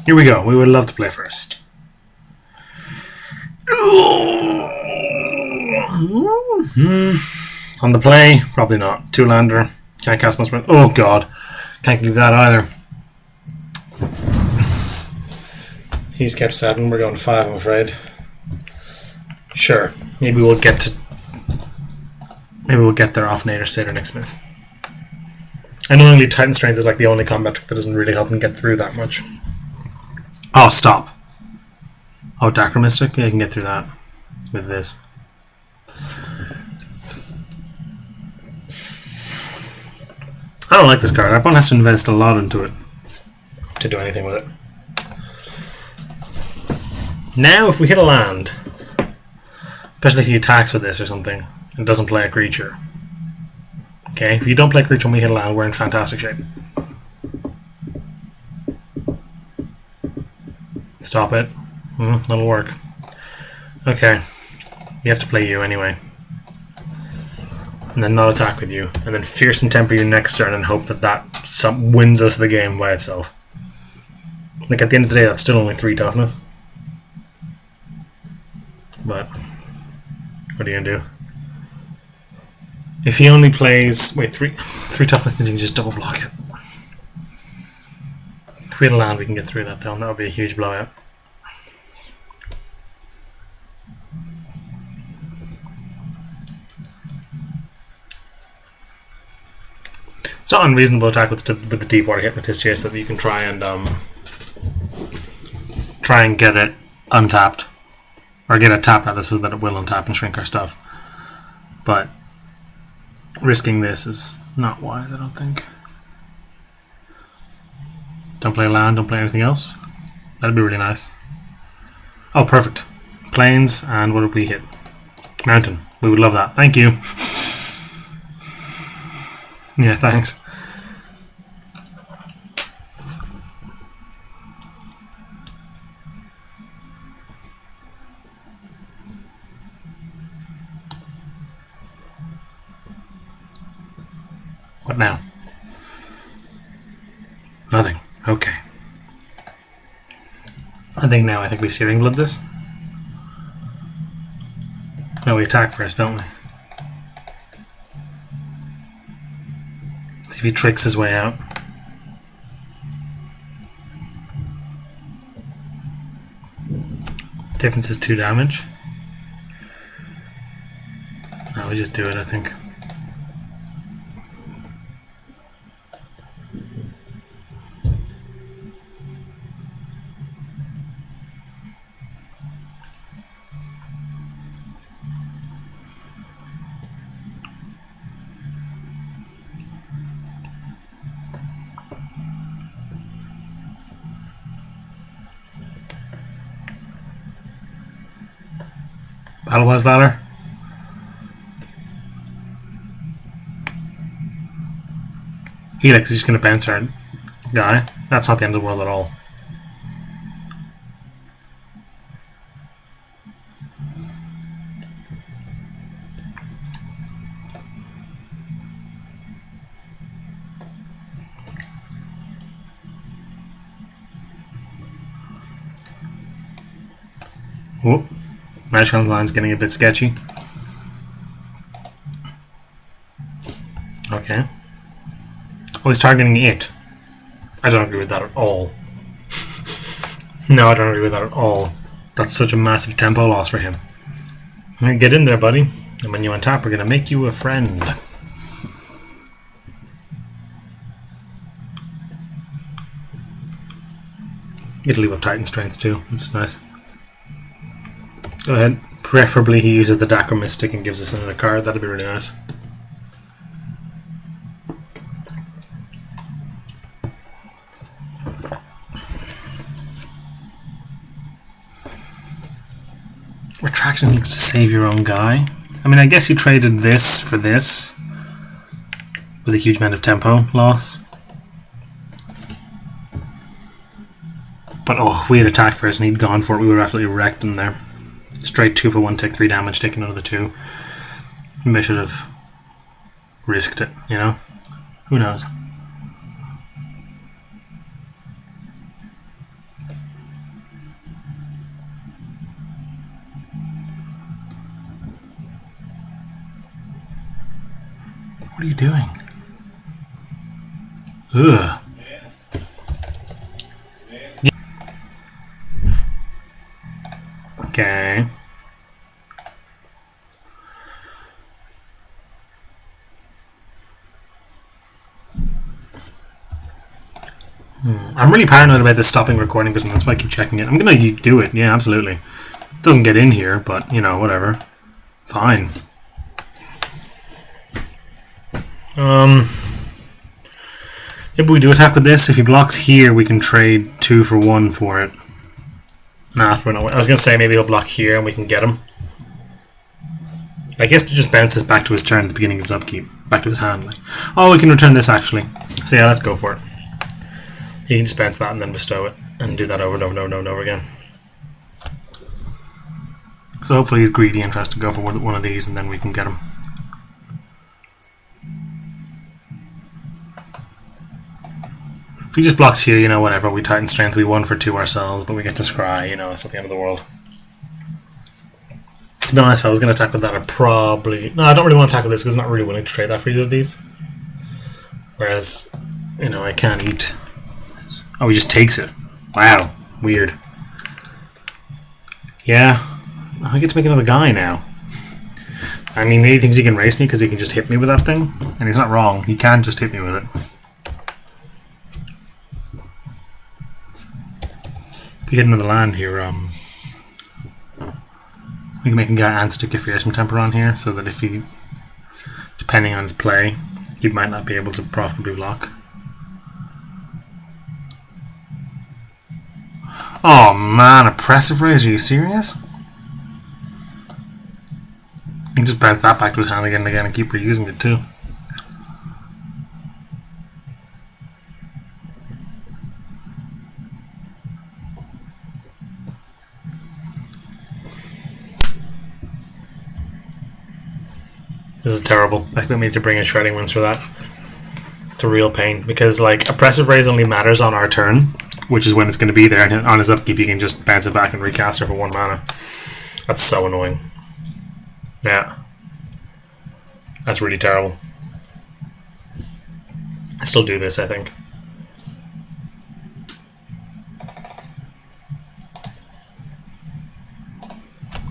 Here we go. We would love to play first. On the play, probably not. Two-lander. Can't cast much. Oh god. Can't do that either. He's kept 7. We're going to 5, I'm afraid. Sure. Maybe we'll get there off Nader, Stater, Nick Smith. Annoyingly, Titan Strength is like the only combat trick that doesn't really help him get through that much. Oh, stop. Oh, Dacra Mystic? Yeah, you can get through that with this. I don't like this card. Everyone has to invest a lot into it to do anything with it. Now, if we hit a land, especially if he attacks with this or something, and doesn't play a creature. Okay, if you don't play a creature when we hit a land, we're in fantastic shape. Stop it. That'll work. Okay. We have to play you anyway. And then not attack with you. And then Fearsome Temper you next turn and hope that wins us the game by itself. Like, at the end of the day, that's still only 3 toughness. But what are you going to do? If he only plays... Wait, 3 toughness means he can just double block it. If we had a land, we can get through that though, and that would be a huge blowout. It's not unreasonable attack with the Deep Water Hypnotist here, so that you can try and get it untapped. Or get it tapped rather, so that it will untap and shrink our stuff. But risking this is not wise, I don't think. Don't play land, don't play anything else. That'd be really nice. Oh, perfect. Plains, and what did we hit? Mountain. We would love that. Thank you. Yeah, thanks. What now? Nothing. Okay. I think we Searing Blood this. No, we attack first, don't we? See if he tricks his way out. Difference is 2 damage. No, we just do it, I think. Battle-wise Valor. Helix is just going to bounce our guy. That's not the end of the world at all. Whoop. Magic Online's getting a bit sketchy. Okay. Oh, he's targeting it. I don't agree with that at all. No, I don't agree with that at all. That's such a massive tempo loss for him. Get in there, buddy. And when you untap, we're going to make you a friend. You get to leave up Titan Strength too, which is nice. Go ahead. Preferably he uses the Dacra Mystic and gives us another card. That'd be really nice. Retraction needs to save your own guy. I mean, I guess you traded this for this with a huge amount of tempo loss. But oh, if we had attacked first and he'd gone for it, we would have absolutely wrecked him there. Straight 2 for 1, take 3 damage, take another 2. Maybe I should have risked it, you know? Who knows? What are you doing? Ugh. Okay. I'm really paranoid about this stopping recording business. That's why I keep checking it. I'm gonna do it. Yeah, absolutely. It doesn't get in here, but you know, whatever. Fine. If we do attack with this, if he blocks here, we can trade 2 for 1 for it. Nah, we're not. I was gonna say maybe he'll block here and we can get him. I guess to just bounce this back to his turn at the beginning of his upkeep, back to his hand. Like, oh, we can return this actually. So yeah, let's go for it. You can just bounce that and then bestow it, and do that over and over and over and over again. So hopefully he's greedy and tries to go for one of these, and then we can get him. If he just blocks here, you know, whatever. We Titan Strength, we 1 for 2 ourselves, but we get to scry, you know, it's not the end of the world. To be honest, if I was going to attack with that, I'd probably... No, I don't really want to attack with this because I'm not really willing to trade that for either of these. Whereas, you know, I can't eat... Oh, he just takes it. Wow. Weird. Yeah. I get to make another guy now. I mean, he thinks he can race me because he can just hit me with that thing. And he's not wrong. He can just hit me with it. If we hit another land here, we can make him get and stick a Fearsome Temper on here so that if he, depending on his play, he might not be able to profitably block. Oh man, Oppressive Raise, are you serious? You can just bounce that back to his hand again and again and keep reusing it too. This is terrible. I think we need to bring in Shredding Winds for that. It's a real pain because, like, Oppressive Raise only matters on our turn, which is when it's going to be there, and on his upkeep, you can just bounce it back and recast her for 1 mana. That's so annoying. Yeah. That's really terrible. I still do this, I think.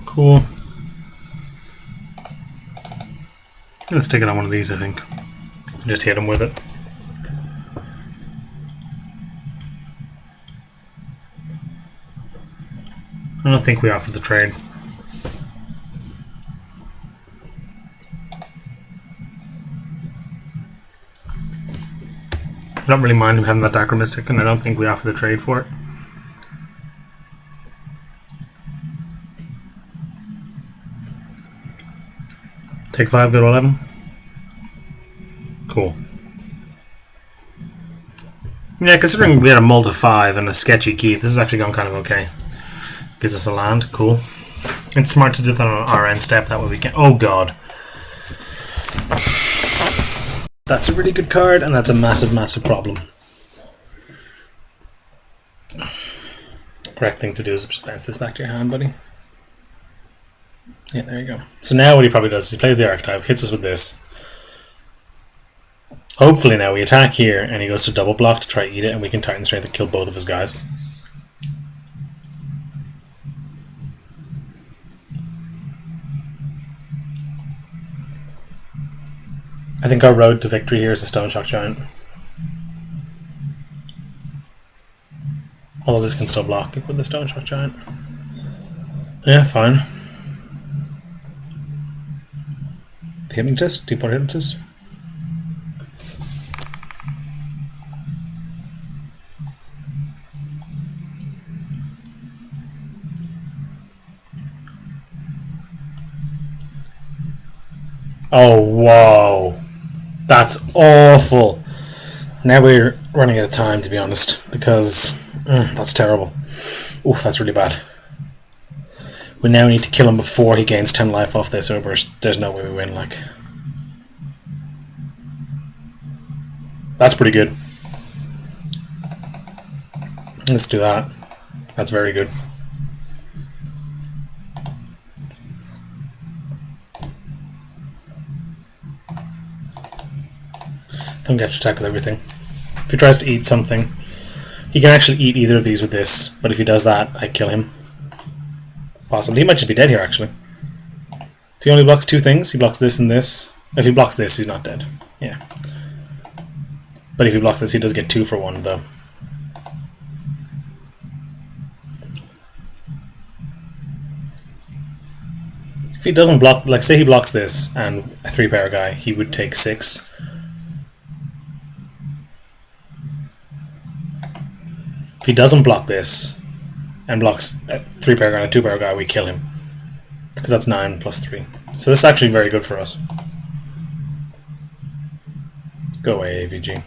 Cool. Let's take it on one of these, I think. Just hit him with it. I don't think we offered the trade. I don't really mind him having that Darker Mystic, and I don't think we offer the trade for it. Take 5, go to 11. Cool. Yeah, considering we had a mull to 5 and a sketchy keep, this is actually going kind of okay. Gives us a land, cool. It's smart to do that on our end step, that way we can... Oh god. That's a really good card, and that's a massive, massive problem. Correct thing to do is just bounce this back to your hand, buddy. Yeah, there you go. So now what he probably does is he plays the Archetype, hits us with this. Hopefully now we attack here, and he goes to double block to try to eat it, and we can Titan Strength and kill both of his guys. I think our road to victory here is a Stone Shock Giant. Although this can still block with the Stone Shock Giant. Yeah, fine. The Hypnotist? Deep Water Hypnotist? Oh, whoa. That's awful. Now we're running out of time, to be honest, because that's terrible. Oof, that's really bad. We now need to kill him before he gains 10 life off this, or there's no way we win, like. That's pretty good. Let's do that. That's very good. Don't have to attack with everything. If he tries to eat something, he can actually eat either of these with this, but if he does that, I kill him. Possibly. He might just be dead here, actually. If he only blocks two things, he blocks this and this. If he blocks this, he's not dead. Yeah. But if he blocks this, he does get 2 for 1, though. If he doesn't block, like say he blocks this and a 3-power guy, he would take 6. If he doesn't block this and blocks a 3-power guy and a 2-power guy, we kill him. Because that's 9 plus 3. So this is actually very good for us. Go away, AVG.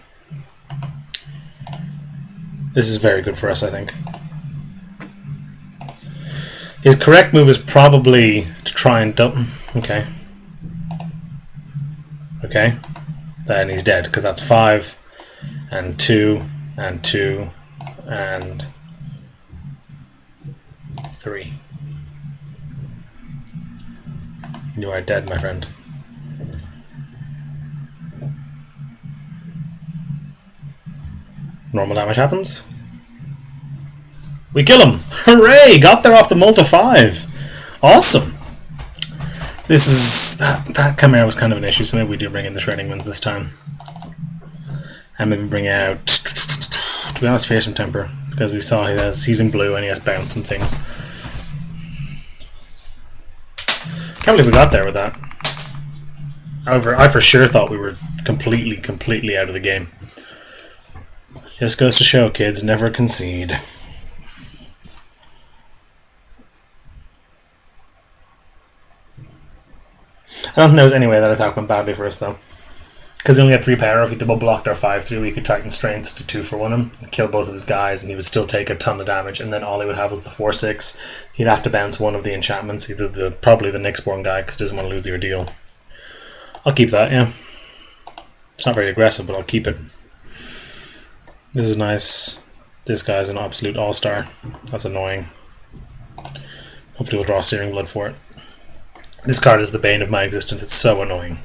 This is very good for us, I think. His correct move is probably to try and dump. Okay. Okay. Then he's dead, because that's 5 and 2 and 2 and 3. You are dead, my friend. Normal damage happens. We kill him! Hooray! Got there off the Multi 5. Awesome! This is... That Chimera was kind of an issue, so maybe we do bring in the Shredding Winds this time. And maybe bring out... To be honest, Fearsome Temper. Because we saw he's in blue and he has bounce and things. Can't believe we got there with that. However, I for sure thought we were completely out of the game. Just goes to show, kids, never concede. I don't think there was any way that attack went badly for us, though. Because he only had 3 power. If he double blocked our 5-3, we could Titan Strength to 2 for 1 him, and kill both of his guys, and he would still take a ton of damage, and then all he would have was the 4-6. He'd have to bounce one of the enchantments, either probably the Nyxborn guy, because he doesn't want to lose the ordeal. I'll keep that, yeah. It's not very aggressive, but I'll keep it. This is nice. This guy's an absolute all-star. That's annoying. Hopefully we'll draw Searing Blood for it. This card is the bane of my existence. It's so annoying.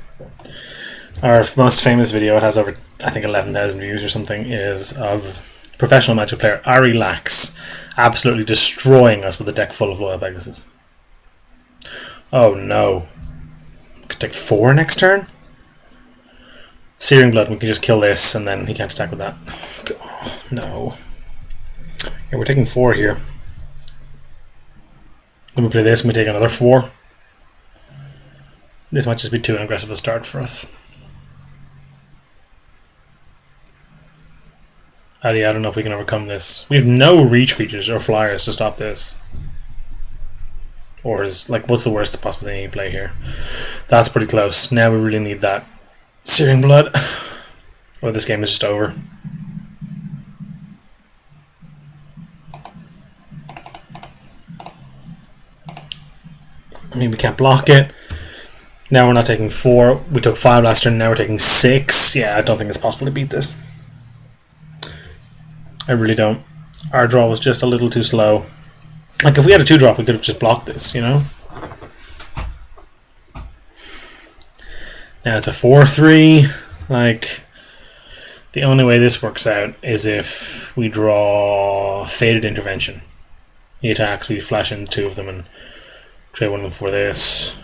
Our most famous video, it has over, I think, 11,000 views or something, is of professional Magic player Ari Lax absolutely destroying us with a deck full of Loyal Pegasus. Oh no. Could take 4 next turn? Searing Blood, we can just kill this and then he can't attack with that. Oh, no. Yeah, we're taking 4 here. Then we play this and we take another 4. This might just be too aggressive a start for us. I don't know if we can overcome this. We have no reach creatures or flyers to stop this. Or is, like, what's the worst possible thing you play here? That's pretty close. Now we really need that Searing Blood. Or this game is just over. I mean, we can't block it. Now we're not taking 4. We took 5 last turn, now we're taking 6. Yeah, I don't think it's possible to beat this. I really don't. Our draw was just a little too slow. Like, if we had a 2-drop, we could have just blocked this, you know? Now it's a 4-3. Like, the only way this works out is if we draw Faded Intervention. He attacks, we flash in 2 of them and trade one of them for this.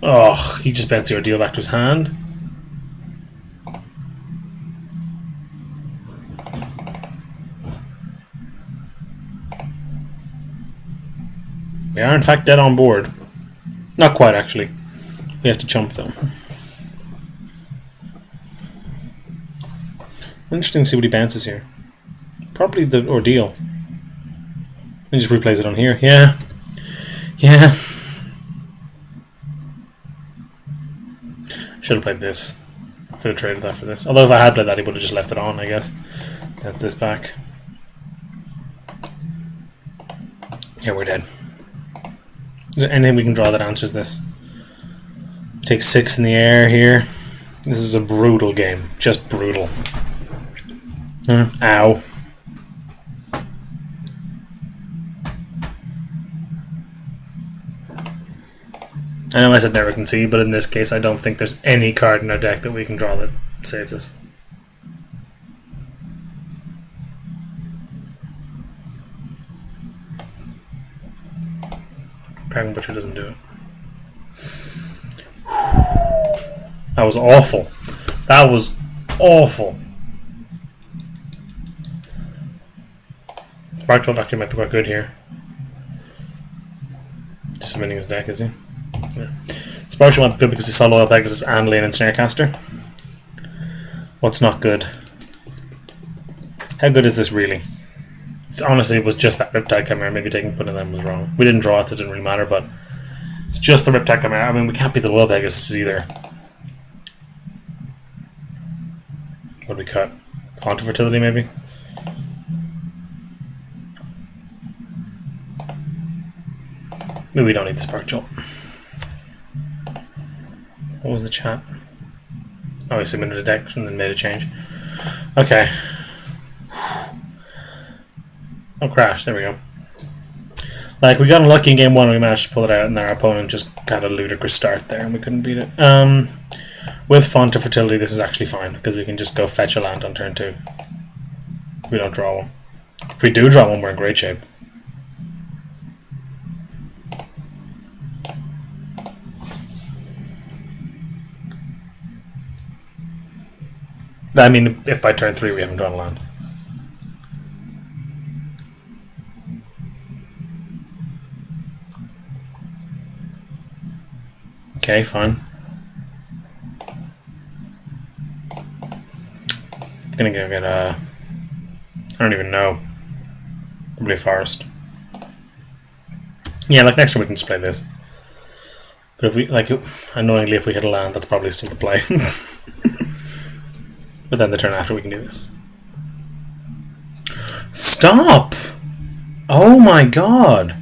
Oh, he just bends the ordeal back to his hand. We are in fact dead on board. Not quite, actually. We have to chump them. Interesting to see what he bounces here. Probably the ordeal. He just replays it on here. Yeah. Yeah. Should have played this. Could have traded that for this. Although if I had played that, he would have just left it on, I guess. That's this back. Yeah, we're dead. Is there anything we can draw that answers this? Take 6 in the air here. This is a brutal game. Just brutal. Ow. I know I said never concede, but in this case I don't think there's any card in our deck that we can draw that saves us. Dragon Butcher doesn't do it. That was awful. That was awful. Spark Jolt actually might be quite good here. Just submitting his deck, is he? Yeah. Spark Jolt might be good because he saw Loyal Pegasus and Lane and Snarecaster. What's not good? How good is this really? Honestly, it was just that Riptide Chimera. Maybe taking put in them was wrong. We didn't draw it, so it didn't really matter, but it's just the Riptide Chimera. I mean, we can't beat the Loyal Pegasus either. What do we cut? Font of Fertility, maybe? Maybe we don't need the Spark Jolt. What was the chat? Oh, he submitted a deck and then made a change. Okay. Oh, crash. There we go. Like, we got unlucky in game one, we managed to pull it out, and our opponent just got a ludicrous start there, and we couldn't beat it. With Font of Fertility, this is actually fine, because we can just go fetch a land on turn 2. We don't draw one. If we do draw one, we're in great shape. I mean, if by turn 3 we haven't drawn a land. Okay, fine. I'm gonna go get a... I don't even know. Probably a forest. Yeah, like next turn we can just play this. But if we, like, annoyingly if we hit a land, that's probably still the play. But then the turn after we can do this. Stop! Oh my god!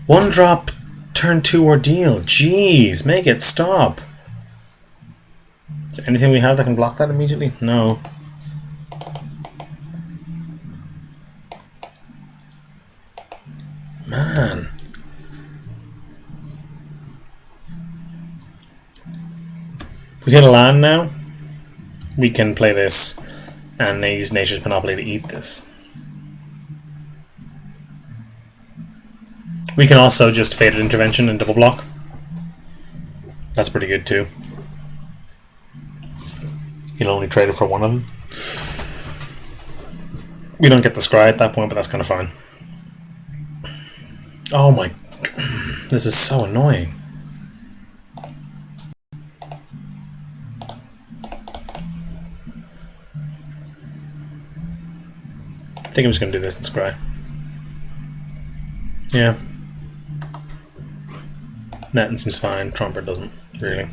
1 drop, turn 2 ordeal. Jeez, make it stop. Is there anything we have that can block that immediately? No. Man. If we hit a land now, we can play this and they use Nature's Monopoly to eat this. We can also just Fated Intervention and double block. That's pretty good too. You'll only trade it for one of them. We don't get the scry at that point, but that's kind of fine. Oh my... This is so annoying. I think I'm just going to do this and scry. Yeah. Netting seems fine. Trumper doesn't, really.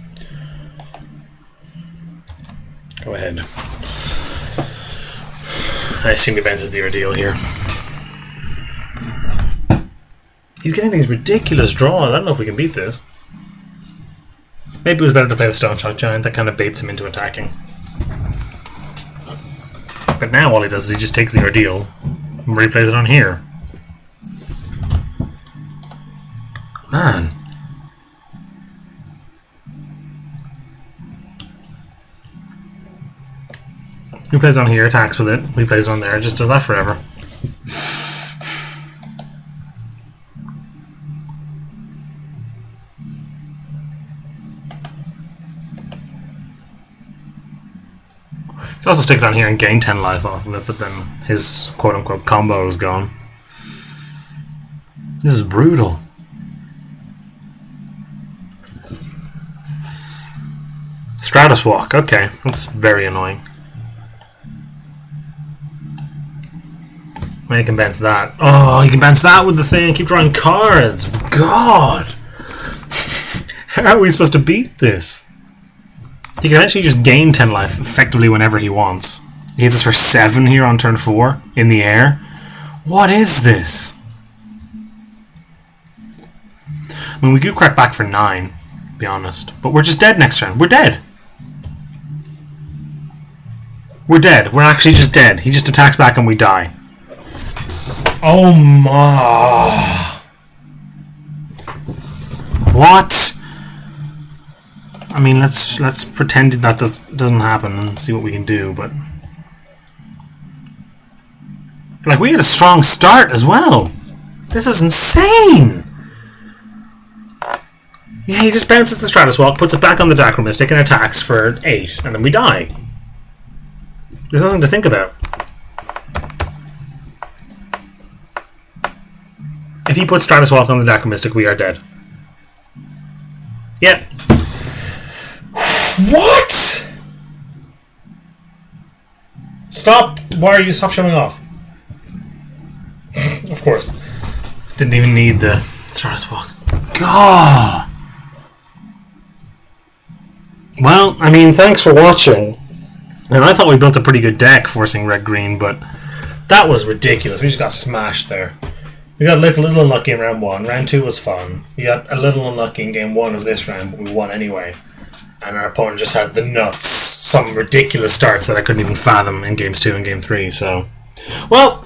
Go ahead. I assume he bounces the ordeal here. He's getting these ridiculous draws. I don't know if we can beat this. Maybe it was better to play the Stone Shock Giant. That kind of baits him into attacking. But now all he does is he just takes the ordeal and replays it on here. Man. Replays on here, attacks with it. Replays on there, just does that forever. You can also stick it on here and gain 10 life off of it, but then his quote-unquote combo is gone. This is brutal. Stratus Walk, okay, that's very annoying. Well, you can bounce that. Oh, you can bounce that with the thing. Keep drawing cards. God! How are we supposed to beat this? He can actually just gain 10 life effectively whenever he wants. He hits us for 7 here on turn 4 in the air. What is this? I mean, we could crack back for 9, to be honest. But we're just dead next turn. We're dead. We're dead. We're actually just dead. He just attacks back and we die. Oh my. What? I mean, let's pretend that doesn't happen and see what we can do, but like we had a strong start as well. This is insane. Yeah, he just bounces the Stratus Walk, puts it back on the Dacromystic, and attacks for 8, and then we die. There's nothing to think about. If he puts Stratus Walk on the Dacromystic, we are dead. Yeah. What? Stop! Why are you stop showing off? Of course. Didn't even need the Stratus Walk. God. Well, I mean, thanks for watching. And I thought we built a pretty good deck forcing red-green, but that was ridiculous. We just got smashed there. We got a little unlucky in round 1. Round 2 was fun. We got a little unlucky in game 1 of this round, but we won anyway. And our opponent just had the nuts. Some ridiculous starts that I couldn't even fathom in games 2 and game 3, so... Well,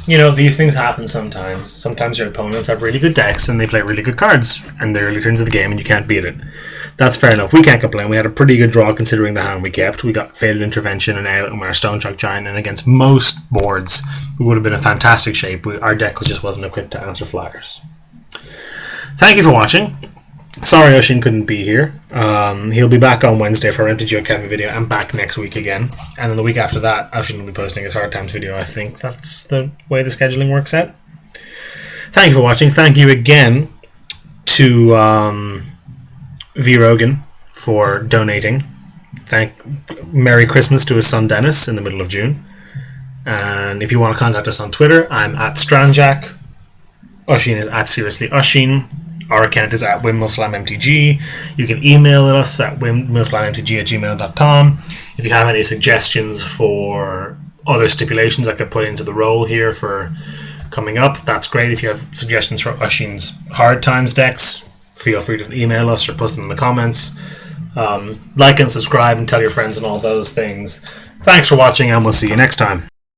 you know, these things happen sometimes. Sometimes your opponents have really good decks and they play really good cards in the early turns of the game and you can't beat it. That's fair enough. We can't complain. We had a pretty good draw considering the hand we kept. We got Fated Intervention and out and we're a Stone Chalk Giant, and against most boards we would have been in fantastic shape. Our deck just wasn't equipped to answer flyers. Thank you for watching. Sorry Oisin couldn't be here. He'll be back on Wednesday for our MTG Academy video and back next week again. And then the week after that, Oisin will be posting his Hard Times video. I think that's the way the scheduling works out. Thank you for watching. Thank you again to V. Rogan for donating. Merry Christmas to his son Denis in the middle of June. And if you want to contact us on Twitter, I'm at Stranjack. Oisin is at Seriously Oisin. Our account is at WindmillSlamMTG. You can email us at windmillslammtg@gmail.com. If you have any suggestions for other stipulations I could put into the role here for coming up, that's great. If you have suggestions for Oisin's Hard Times decks, feel free to email us or post them in the comments. Like and subscribe and tell your friends and all those things. Thanks for watching, and we'll see you next time.